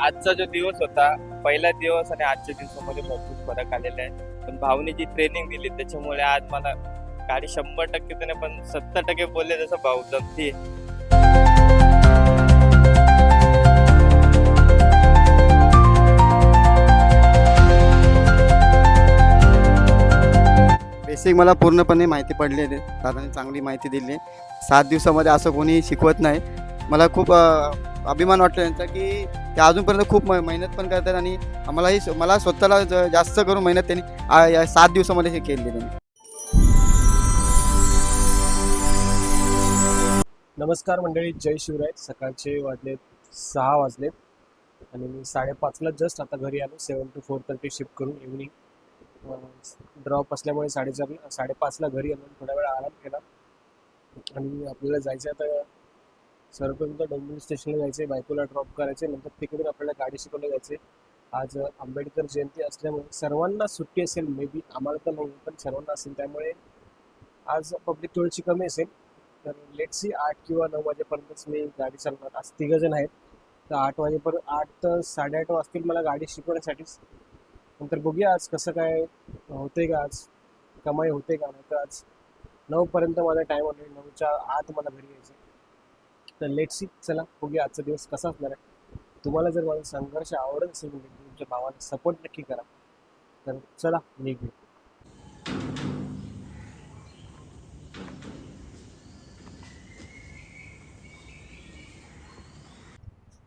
आजचा जो दिवस होता, पहिला दिवस आणि आजच्या दिवसामध्ये भरपूर फरक आलेला आहे. पण भाऊने जी ट्रेनिंग दिली त्याच्यामुळे आज मला गाडी 100% तर नाही पण 70% बोलले जसं भाऊ जमती. बेसिक मला पूर्णपणे माहिती पडलेली आहे. दादाने चांगली माहिती दिली आहे. 7 दिवसामध्ये असं कोणी शिकवत नाही. मला खूप अभिमान वाटतो त्यांचा, की ते अजूनपर्यंत खूप मेहनत पण करतात आणि मला स्वतःला जास्त करून मेहनत त्यांनी या 7 दिवसामध्ये हे केलेली आहे. नमस्कार मंडळी, जय शिवराय. सकाळचे वाजलेत 6 वाजलेत आणि मी 5:30ला जस्ट आता घरी आलो. 7 to 4:30 शिफ्ट करून इव्हनिंग ड्रॉप असल्यामुळे 5:30ला घरी आलो. थोडा वेळ आराम केला आणि आपल्याला जायचं आता सर्वप्रथम तर डोंबिवली स्टेशनला जायचं आहे, बायकोला ड्रॉप करायचे. नंतर तिकडून आपल्याला गाडी शिकवलं जायचे. आज आंबेडकर जयंती असल्यामुळे सर्वांना सुट्टी असेल, मे बी आम्हाला तर नाही पण सर्वांना असेल, त्यामुळे आज पब्लिक थोडीशी कमी असेल. तर लेट्स सी 8 किंवा 9 वाजेपर्यंतच मी गाडी चालवणार. आज 3 जण आहेत, तर 8 वाजेपर्यंत 8 तर 8:30 वाजतील मला गाडी शिकवण्यासाठीच. नंतर बघूया आज कसं काय होते का, आज कमाई होते का. नाही तर आज 9पर्यंत माझा टाईम ऑलरेडी 9च्या आत मला घरी यायचं. तर लेट्स सी, चला बघूया आजचा दिवस कसा असणार आहे. तुम्हाला जर माझा संघर्ष आवडत असेल म्हणजे तुमच्या भावाला सपोर्ट नक्की करा. तर चला निघू.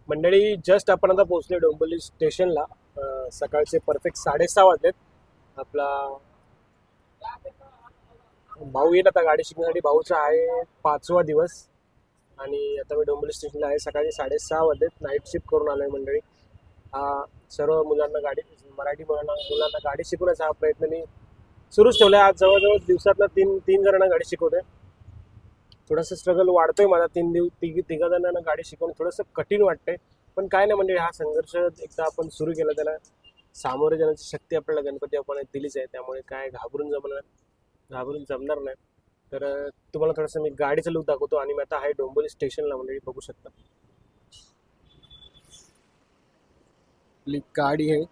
मंडळी, जस्ट आपण आता पोहोचले डोंबिवली स्टेशनला. सकाळचे परफेक्ट 6:30 वाजलेत. आपला भाऊ येईल आता गाडी शिकण्यासाठी. भाऊचा आहे 5वा दिवस आणि आता मी डोंबिवली स्टेशनला आहे. सकाळी 6:30 वाजलेत. नाईट शिफ्ट करून आलो आहे मंडळी. सर्व मुलांना मराठी मुलांना गाडी शिकवण्याचा हा प्रयत्न मी सुरूच ठेवला आहे. आज जवळजवळ दिवसातनं तीन जणांना गाडी शिकवतोय. थोडंसं स्ट्रगल वाढतोय माझा. तिघा जणांना गाडी शिकवणं थोडंसं कठीण वाटतंय, पण काय नाही म्हणजे हा संघर्ष एकदा आपण सुरू केला त्याला सामोरे जाण्याची शक्ती आपल्याला गणपती बाप्पाने दिलीच आहे. त्यामुळे काय घाबरून जमणार नाही. तर तुम्हाला थोडंसं मी गाडीचं लुक दाखवतो आणि मी आता आहे डोंबिवली स्टेशनला. म्हणजे बघू शकता आपली गाडी आहे.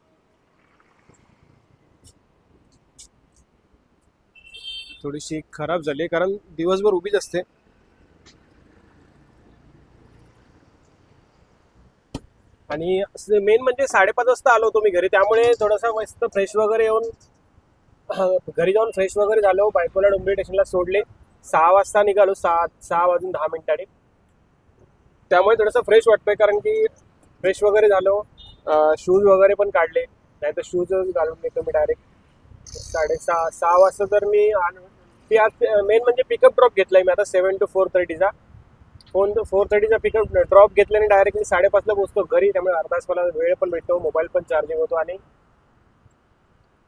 थोडीशी खराब झाली आहे कारण दिवसभर उभीच असते. आणि मेन म्हणजे 5:30 वाजता आलो होतो मी घरी, त्यामुळे थोडासा मस्त फ्रेश वगैरे येऊन घरी जाऊन फ्रेश वगैरे झालो. बायकोला डोंबिवली स्टेशनला सोडले. 6 वाजता निघालो, 6 वाजून 10 मिनिटांनी. त्यामुळे थोडंसं फ्रेश वाटतंय कारण की फ्रेश वगैरे झालो. शूज वगैरे पण काढले, नाही तर शूज घालून येतो मी डायरेक्ट 6:30 वाजता. तर मी आज मेन म्हणजे पिकअप ड्रॉप घेतलाय मी आता 7 to 4:30चा. 4:30चा पिकअप ड्रॉप घेतल्याने डायरेक्ट मी 5:30ला पोहोचतो घरी. त्यामुळे अर्धा तास मला वेळ पण भेटतो, मोबाईल पण चार्जिंग होतो आणि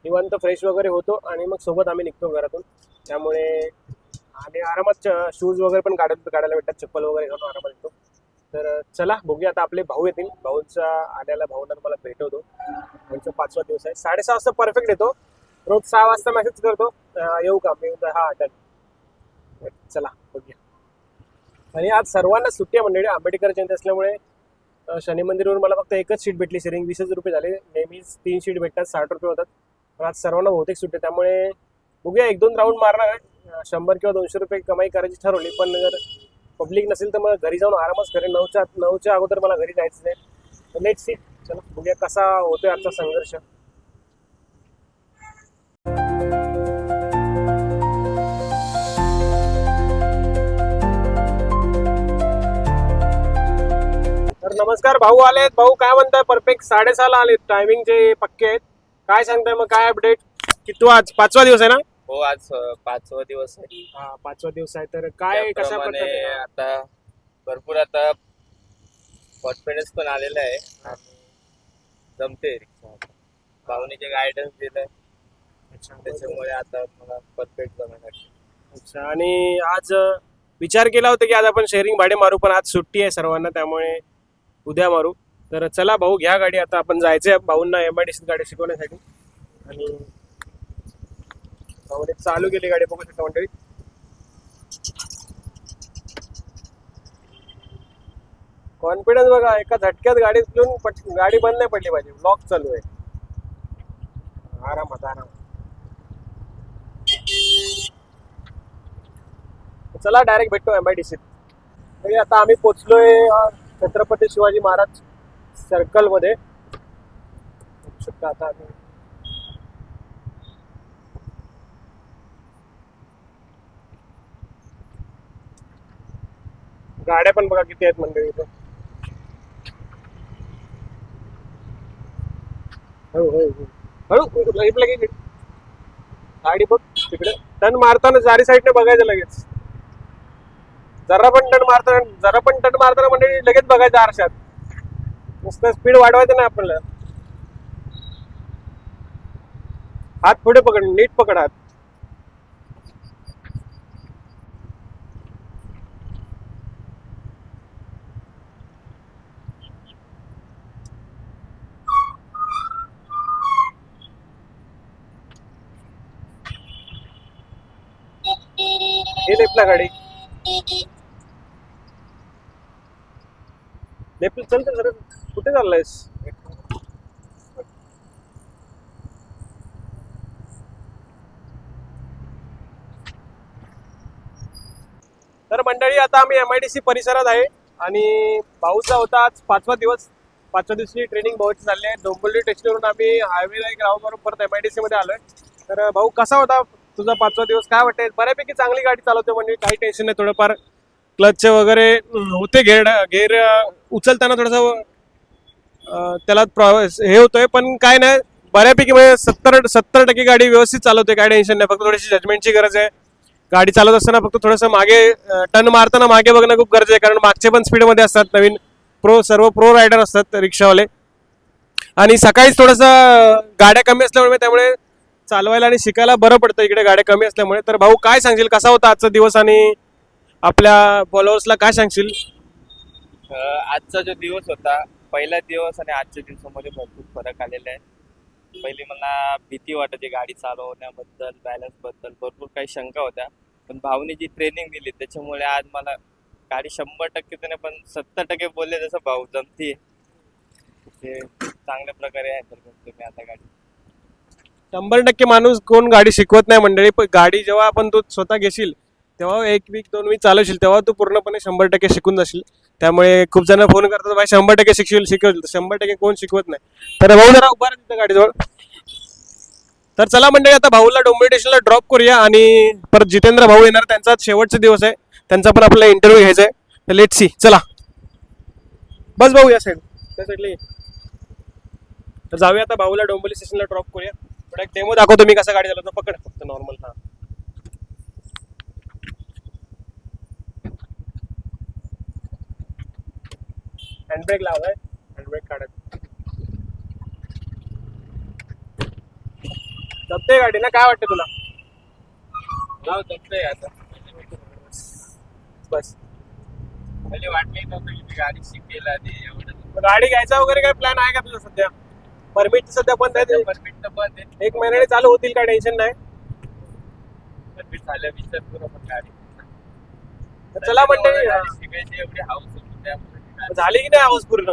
निवांत फ्रेश वगैरे होतो आणि मग सोबत आम्ही निघतो घरातून. त्यामुळे आणि आरामात शूज वगैरे पण काढायला भेटतात, चप्पल वगैरे घालून आरामात येतो. तर चला बघूया आता आपले भाऊ येतील. भाऊंचा आल्याला भाऊंना मला भेटवतो. भाऊंचा 5वा दिवस आहे. 6:30 वाजता परफेक्ट येतो. रोज 6 वाजता मेसेज करतो येऊ का, मी हा डन. चला बघूया. आणि आज सर्वांना सुट्टी आहे मंडळी. आंबेडकर जयंती असल्यामुळे शनी मंदिरवर मला फक्त एकच सीट भेटली. शेअरिंग 20 रुपये झाले. नेहमीच 3 सीट भेटतात, 60 रुपये होतात. पण आज सर्वांना बहुतेक सुट्टी, त्यामुळे बघूया 1-2 राऊंड मारणार आहे. 100 किंवा 200 रुपये कमाई करायची ठरवली. पण जर पब्लिक नसेल तर मग घरी जाऊन आरामच करेन. 9च्या अगोदर मला घरी जायचं आहे. लेट्स सी, चला बघूया कसा होतोय आजचा संघर्ष. तर नमस्कार, भाऊ आलेत. भाऊ काय म्हणताय? परफेक्ट 6:30ला आलेत. टायमिंगचे पक्के आहेत. काय सांगताय मग, काय अपडेट? किती आज 5वा दिवस आहे ना? हो, आज 5वा दिवस आहे. हा, 5वा दिवस आहे. तर काय कशा त्याप्रमाणे प्रकारे आता भरपूर आता कॉन्फिडन्स पण आलेला आहे आणि जमते. भाऊने जे गायडन्स दिलंय त्याच्यामुळे आता मला परफेक्ट जमणार. अच्छा. आणि आज विचार केला होता की आज आपण शेअरिंग भाडे मारू, पण आज सुट्टी आहे सर्वांना, त्यामुळे उद्या मारू. तर चला भाऊ, घ्या गाडी. आता आपण जायचंय भाऊंना MIDC गाडी शिकवण्यासाठी. आणि भाऊने चालू केली गाडी, बघू शकता मंडळी. कॉन्फिडन्स बघा, एका झटक्यात गाडी उचलून गाडी बंद नाही पडली पाहिजे. ब्लॉक चालू आहे. आरामात आरामात. चला डायरेक्ट भेटतो MIDC. आता आम्ही पोचलोय छत्रपती शिवाजी महाराज सर्कल मध्ये. आता आम्ही गाड्या पण बघा किती आहेत मंडळी इथं. हळू लगेच गाडी बघ तिकडे. टर्न मारताना चारी साईडने बघायचं लगेच. जरा पण टर्न मारताना मंडळी लगेच बघायचं आरशात. नुसतं स्पीड वाढवायचं नाही आपल्याला. हात पुढे पकड, नीट पकड हात. हे लेफ्टला गाडी. लेफ्ट चल तर सर. कुठे चाललायस? तर मंडळी आता आम्ही MIDC परिसरात आहे आणि भाऊचा होता आज 5वा दिवस. 5व्या दिवशी ट्रेनिंग भाऊची चालली आहे. डोंबिवली स्टेशनवरून आम्ही हायवेला एक राऊंड मारून परत MIDC मध्ये आलोय. तर भाऊ कसा होता तुझा 5वा दिवस? काय वाटतंय? बऱ्यापैकी चांगली गाडी चालवते म्हणजे काही टेन्शन नाही. थोडंफार क्लचचे वगैरे होते, गेअर उचलताना थोडंसं त्याला हे होतोय, पण काय नाही बऱ्यापैकी म्हणजे 70% गाडी व्यवस्थित चालवते. काय टेन्शन नाही. फक्त थोडीशी जजमेंटची गरज आहे. गाडी चालवत असताना फक्त थोडंसं मागे टर्न मारताना मागे बघणं खूप गरजेचं आहे, कारण मागचे पण स्पीडमध्ये असतात. नवीन सर्व प्रो रायडर असतात रिक्षावाले. आणि सकाळीच थोडंसं गाड्या कमी असल्यामुळे त्यामुळे चालवायला आणि शिकायला बरं पडतं इकडे गाड्या कमी असल्यामुळे. तर भाऊ काय सांगशील, कसा होता आजचा दिवस आणि आपल्या फॉलोअर्सला काय सांगशील? आजचा जो दिवस होता, पहिला दिवस आणि आजच्या दिवसामध्ये भरपूर फरक आलेला आहे. पहिली मला भीती वाटायची गाडी चालवण्याबद्दल, बॅलन्स बद्दल भरपूर काही शंका होत्या. पण भाऊने जी ट्रेनिंग दिली त्याच्यामुळे आज मला गाडी 100% तर नाही पण 70% बोलले जसं भाऊ जमती. ते चांगल्या प्रकारे हँडल करतो मी आता गाडी. 100% माणूस कोण गाडी शिकवत नाही मंडळी. पण गाडी जेव्हा आपण तू स्वतः घेशील तेव्हा 1 वीक 2 वीक चालवशील तेव्हा तू पूर्णपणे 100% शिकून जाशील. त्यामुळे खूप जण फोन करतात भाई 100% शिकवशील. 100% कोण शिकवत नाही. तर भाऊ जरा उभा राहा तिथं गाडीजवळ. तर चला मंडळी आता भाऊला डोंबिवली स्टेशनला ड्रॉप करूया आणि परत जितेंद्र भाऊ येणार. त्यांचा शेवटचा दिवस आहे, त्यांचा पण आपल्याला इंटरव्ह्यू घ्यायचा आहे. तर लेट सी. चला बस भाऊ या साईड, त्या साईडला. तर जाऊया आता भाऊला डोंबिवली स्टेशनला ड्रॉप करूया. थोडा एक डेमो दाखवतो मी कसा गाडी चालवतो. पकड फक्त नॉर्मल. हा हँडब्रेक लावलाय, हँडब्रेक काढत जमते गाडी ना? काय वाटतं तुला? जमतंय आता. बस पहिले वाटले नव्हतं की मी गाडी शिकेल आधी एवढं. गाडी घ्यायचा वगैरे काय प्लॅन आहे का तुझा सध्या? परमिट सध्या बंद आहे. परमिट तर बंद आहे. 1 महिन्याने चालू होतील, काय टेन्शन नाही. परमिट झालं विचार करू आपण गाडी. चला मंडळी, शिकायची एवढी हाऊस होती त्यामुळे झाली की नाही हाऊस पूर्ण?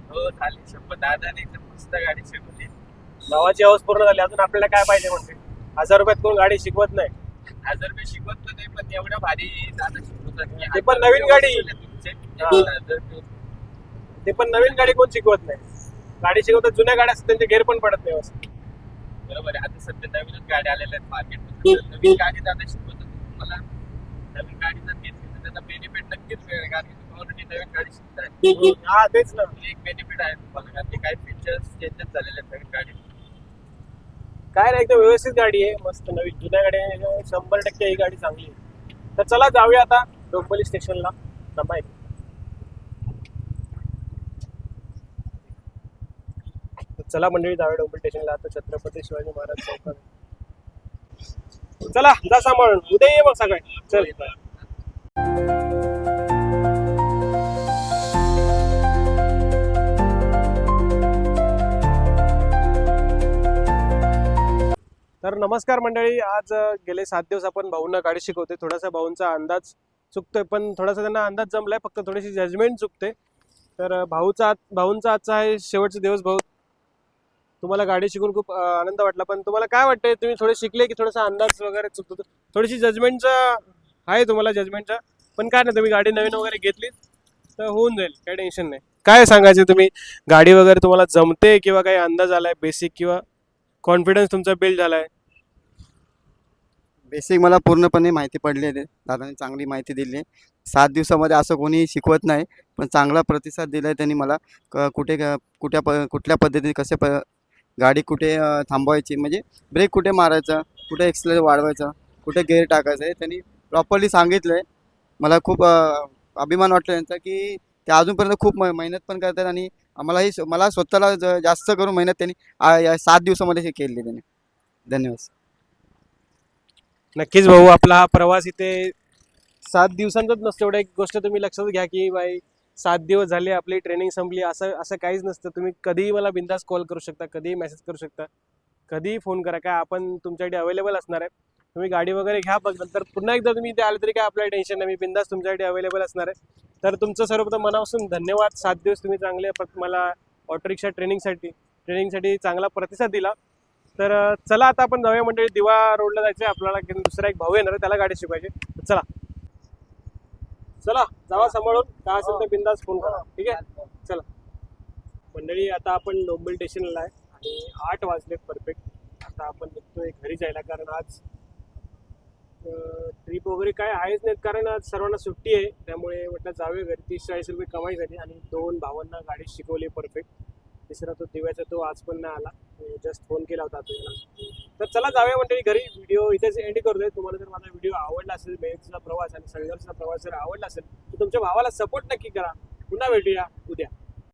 हो झाली. 100 दादाने एकदम मस्त गाडी शिकवली. गावाची हाऊस पूर्ण झाली. अजून आपल्याला काय पाहिजे म्हणते? 1000 रुपयात कोण गाडी शिकवत नाही. 1000 रुपये शिकवत नाही पण एवढं भारी दादा शिकवतात. ते पण नवीन गाडी. ते पण नवीन गाडी कोण शिकवत नाही. गाडी शिकवतात जुन्या गाड्या असतात त्यांचे गेअर पण पडत नाही. बरोबर आहे. आता सध्या नवीनच गाड्या आलेल्या आहेत मार्केटमध्ये. नवीन गाडी दादा शिकवतात. तुम्हाला नवीन गाडी जर घेतली तर त्याचा बेनिफिट नक्कीच मिळेल, कारण की तुम्ही ऑलरेडी नवीन गाडी शिकताय. हा तेच ना. एक बेनिफिट आहे तुम्हाला, कारण की काही फीचर्स चेंजेस झालेले आहेत नवीन गाडी. काय नाही, एकदम व्यवस्थित गाडी आहे, मस्त नवीन. जुन्या गाड्या 100% ही गाडी चांगली आहे. तर चला जाऊया आता डोंबिवली स्टेशनला. थांबा एक. चला मंडळी जाऊया डोंबिवली स्टेशनला. आता छत्रपती शिवाजी महाराज चौकात. चला जा सांभाळून. उद्या ये मग सगळे. चल. तर नमस्कार मंडळी, आज गेले 7 दिवस आपण भाऊंना गाडी शिकवते. थोडासा भाऊंचा अंदाज चुकतोय, पण थोडासा त्यांना अंदाज जमलाय, फक्त थोडीशी जजमेंट चुकते. तर भाऊंचा आजचा आहे शेवटचा दिवस. भाऊ, तुम्हाला गाडी शिकून खूप आनंद वाटला, पण तुम्हाला काय वाटतंय, तुम्ही थोडे शिकले की थोडासा अंदाज वगैरे चुकतो, थोडीशी जजमेंटचा आहे तुम्हाला जजमेंटचा, पण काय नाही, तुम्ही गाडी नवीन वगैरे घेतली तर होऊन जाईल, काही टेन्शन नाही. काय सांगायचं, तुम्ही गाडी वगैरे तुम्हाला जमते किंवा काही अंदाज आलाय बेसिक किंवा कॉन्फिडन्स तुमचा बिल्ड झालाय? बेसिक मला पूर्णपणे माहिती पडली आहे. दादांनी चांगली माहिती दिली आहे. 7 दिवसामध्ये असं कोणी शिकवत नाही, पण चांगला प्रतिसाद दिला आहे त्यांनी मला. कुठल्या पद्धतीने गाडी कुठे थांबवायची, म्हणजे ब्रेक कुठे मारायचा, कुठे एक्सलेटर वाढवायचा, कुठे गेअर टाकायचा, हे त्यांनी प्रॉपरली सांगितलं आहे. मला खूप अभिमान वाटला त्यांचा, की ते अजूनपर्यंत खूप मेहनत पण करतात आणि मला स्वतःला जास्त करून मेहनत त्यांनी या 7 दिवसामध्ये हे केली त्यांनी. धन्यवाद. नक्कीच भाऊ, आपला हा प्रवास इथे 7 दिवसांचाच नसतो. एवढं एक गोष्ट तुम्ही लक्षात घ्या की बाई 7 दिवस झाले आपली ट्रेनिंग संपली, असं काहीच नसतं. तुम्ही कधीही मला बिंदास कॉल करू शकता, कधीही मेसेज करू शकता, कधीही फोन करा, काय आपण तुमच्यासाठी अवेलेबल असणार आहे. तुम्ही गाडी वगैरे घ्या, बघ नंतर पुन्हा एकदा तुम्ही इथे आले तरी काय आपल्याला टेन्शन नाही, मी बिंदास तुमच्यासाठी अवेलेबल असणार आहे. तर तुमचं सर्वप्रथम मनापासून धन्यवाद. 7 दिवस तुम्ही चांगले मला ऑटो रिक्षा ट्रेनिंगसाठी चांगला प्रतिसाद दिला. तर चला आता आपण जाऊया मंडळी, दिवा रोडला जायचं आहे आपल्याला, की दुसरा एक भाऊ येणार आहे, त्याला गाडी शिकवायची. चला जावा सांभाळून, काय असेल तर बिंदास फोन करा, ठीक आहे? चला मंडळी, आता आपण डोंबिवली स्टेशनला आहे आणि 8 वाजलेत परफेक्ट. आता आपण निघतोय घरी जायला, कारण आज ट्रिप वगैरे काय आहेच नाहीत, कारण आज सर्वांना सुट्टी आहे. त्यामुळे म्हटलं जाऊया घरी, 30-40 रुपये कमाई झाली आणि 2 भावांना गाडी शिकवली परफेक्ट. तिसरा तो दिव्याचा, तो आज पण नाही आला, जस्ट फोन केला होता आपल्याला. तर चला जाऊया मंडळी घरी. व्हिडिओ इथेच एंड करतोय. तुम्हाला जर माझा व्हिडिओ आवडला असेल, मेहनतीचा प्रवास आणि संघर्षाचा प्रवास जर आवडला असेल, तर तुमच्या भावाला सपोर्ट नक्की करा. पुन्हा भेटूया उद्या.